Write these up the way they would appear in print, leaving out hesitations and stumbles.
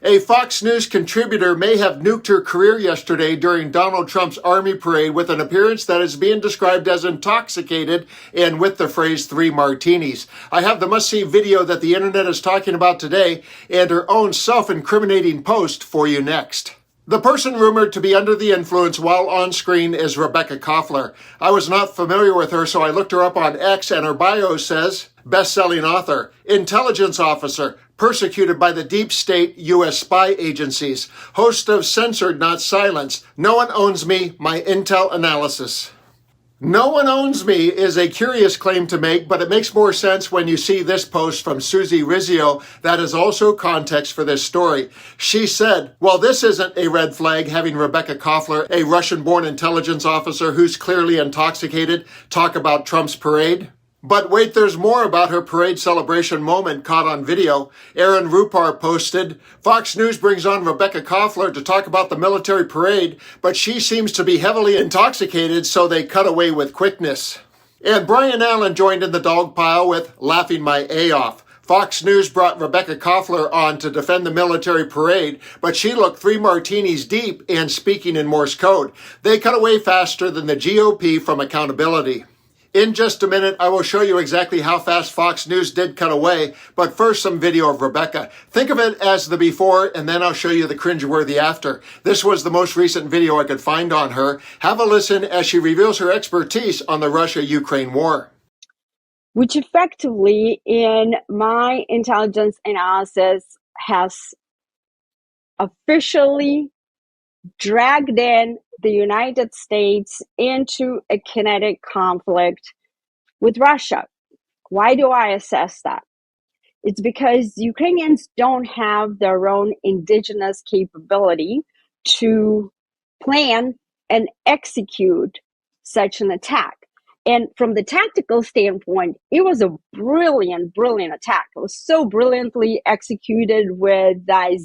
A Fox News contributor may have nuked her career yesterday during Donald Trump's Army Parade with an appearance that is being described as intoxicated and with the phrase 3 martinis. I have the must-see video that the internet is talking about today and her own self-incriminating post for you next. The person rumored to be under the influence while on screen is Rebekah Koffler. I was not familiar with her, so I looked her up on X, and her bio says, best-selling author, intelligence officer, persecuted by the deep state U.S. spy agencies, host of Censored Not Silenced, No One Owns Me, My Intel Analysis. No one owns me is a curious claim to make, but it makes more sense when you see this post from Susie Rizzio that is also context for this story. She said, well, this isn't a red flag having Rebekah Koffler, a Russian-born intelligence officer who's clearly intoxicated, talk about Trump's parade. But wait, there's more about her parade celebration moment caught on video. Aaron Rupar posted, Fox News brings on Rebekah Koffler to talk about the military parade, but she seems to be heavily intoxicated, so they cut away with quickness. And Brian Allen joined in the dog pile with laughing my A off. Fox News brought Rebekah Koffler on to defend the military parade, but she looked 3 martinis deep and speaking in Morse code. They cut away faster than the GOP from accountability. In just a minute, I will show you exactly how fast Fox News did cut away, but first some video of Rebekah. Think of it as the before, and then I'll show you the cringeworthy after. This was the most recent video I could find on her. Have a listen as she reveals her expertise on the Russia-Ukraine war. Which effectively, in my intelligence analysis, has officially dragged in the United States into a kinetic conflict with Russia. Why do I assess that? It's because Ukrainians don't have their own indigenous capability to plan and execute such an attack. And from the tactical standpoint, it was a brilliant attack. It was so brilliantly executed with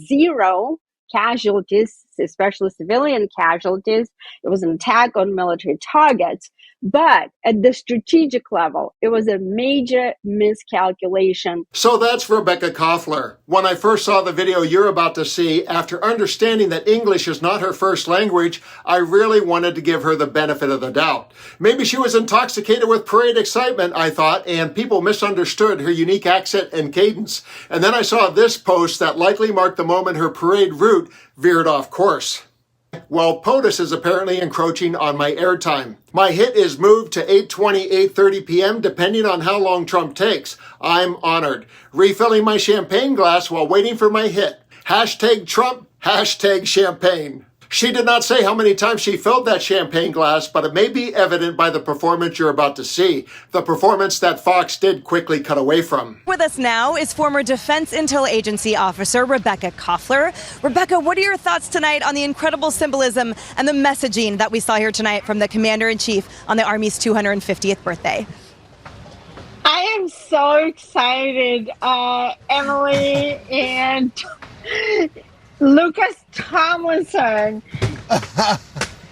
0 casualties, especially civilian casualties. It was an attack on military targets. But at the strategic level, it was a major miscalculation. So that's Rebekah Koffler. When I first saw the video you're about to see, after understanding that English is not her first language, I really wanted to give her the benefit of the doubt. Maybe she was intoxicated with parade excitement, I thought, and people misunderstood her unique accent and cadence. And then I saw this post that likely marked the moment her parade route veered off course. Well, POTUS is apparently encroaching on my airtime. My hit is moved to 8:20, 8:30 p.m. depending on how long Trump takes. I'm honored. Refilling my champagne glass while waiting for my hit. Hashtag Trump, hashtag champagne. She did not say how many times she filled that champagne glass, but it may be evident by the performance you're about to see. The performance that Fox did quickly cut away from. With us now is former Defense Intel Agency officer Rebekah Koffler. Rebekah, what are your thoughts tonight on the incredible symbolism and the messaging that we saw here tonight from the Commander-in-Chief on the Army's 250th birthday? I am so excited, Emily and Lucas Tomlinson,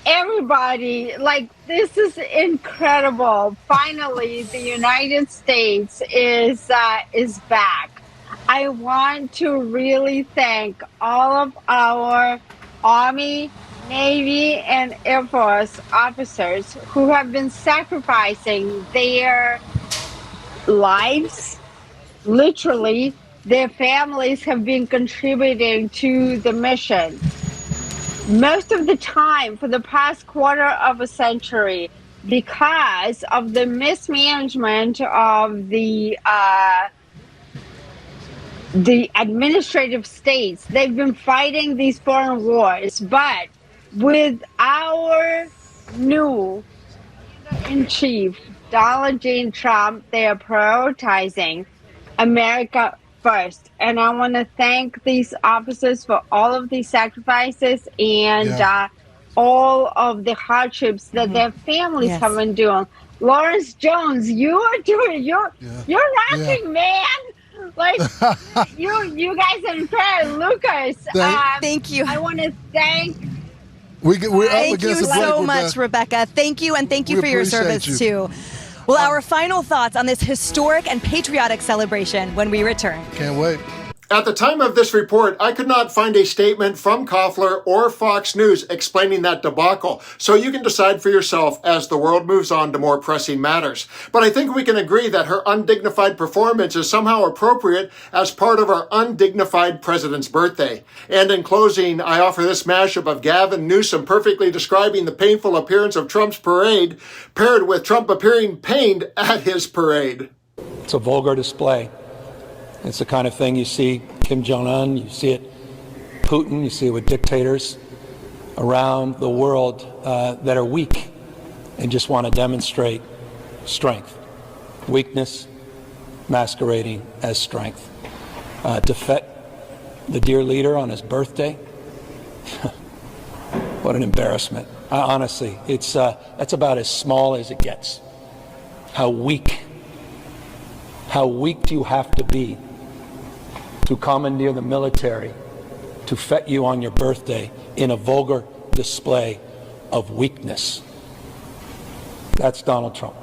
everybody, this is incredible. Finally, the United States is back. I want to really thank all of our Army, Navy, and Air Force officers who have been sacrificing their lives, literally. Their families have been contributing to the mission. Most of the time, for the past quarter of a century, because of the mismanagement of the administrative states, they've been fighting these foreign wars. But with our new in-chief, Donald J. Trump, they are prioritizing America first. And I want to thank these officers for all of these sacrifices and all of the hardships that their families have been doing. Lawrence Jones, you are doing, you're rocking, man. You guys are incredible. Lucas, thank you. I want to thank. Thank you so much, Rebekah. Thank you, and thank you for your service too. Well, our final thoughts on this historic and patriotic celebration when we return. Can't wait. At the time of this report, I could not find a statement from Koffler or Fox News explaining that debacle, so you can decide for yourself as the world moves on to more pressing matters. But I think we can agree that her undignified performance is somehow appropriate as part of our undignified president's birthday. And in closing, I offer this mashup of Gavin Newsom perfectly describing the painful appearance of Trump's parade, paired with Trump appearing pained at his parade. It's a vulgar display. It's the kind of thing you see Kim Jong-un, you see it Putin, you see it with dictators around the world that are weak and just want to demonstrate strength. Weakness masquerading as strength. To fet the dear leader on his birthday, what an embarrassment. Honestly, that's about as small as it gets. How weak do you have to be to commandeer the military to fet you on your birthday in a vulgar display of weakness? That's Donald Trump.